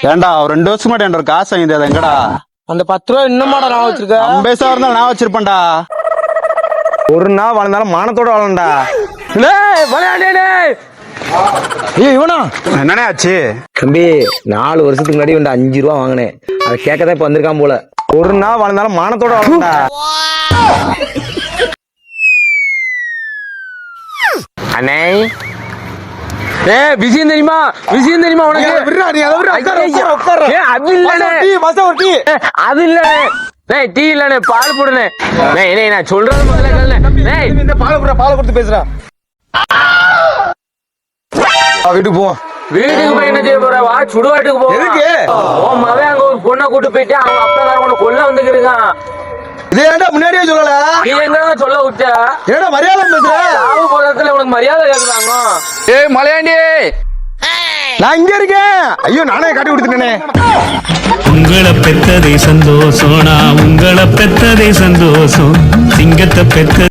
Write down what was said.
ஏண்டா ஒரு 2 வருஷம் மட்டும் என்ற காசு வாங்கிது அது எங்கடா? அந்த 10 ரூபா இன்னுமாடா நான் வச்சிருக்கேன். 50 இருந்தாலும் நான் வச்சிருப்பேன்டா. ஒரு நாள் வாழ்ந்தாலும் மானத்தோட வாழண்டா. இவனா என்னனே ஆச்சு? தம்பி 4 வருஷத்துக்கு முன்னாடி வந்து 5 ரூபா வாங்கினேன். அதை கேட்கதான் இப்ப வந்திருக்கான் போல. ஒரு நாள் வாழ்ந்தாலும் மானத்தோட வாழண்டா. அண்ணே விஷயம் தெரியுமா உனக்கு? அது இல்ல டீ இல்லண்ணே, பால் போடுனே. நான் சொல்றது முதல்ல பால் கொடுத்து பேசுறேன். வீட்டுக்கு போவோம். வீட்டுக்கு போய் என்ன செய்ய போற? வா சுடுகாட்டுக்கு போ. உன் மகன் அங்க ஒரு பொண்ணை கூட்டு போயிட்டு அவன் அப்பா உன்னை கொல்ல வந்துக்கிருக்கான். இதேடா முன்னாடியே சொல்லல. நீ எங்க சொல்ல விட்ட? ஏடா மரியாதை பேசுற? சாவு போறதுல உனக்கு மரியாதை கேக்குறாங்க. ஏய் மலையாண்டி, நான் இங்க இருக்கேன். ஐயோ நானே காட்டி கொடுத்துட்டேனே. உங்களை பெத்ததே சந்தோஷம், நான் உங்களை பெத்ததே சந்தோஷம். சிங்கத்தை பெத்த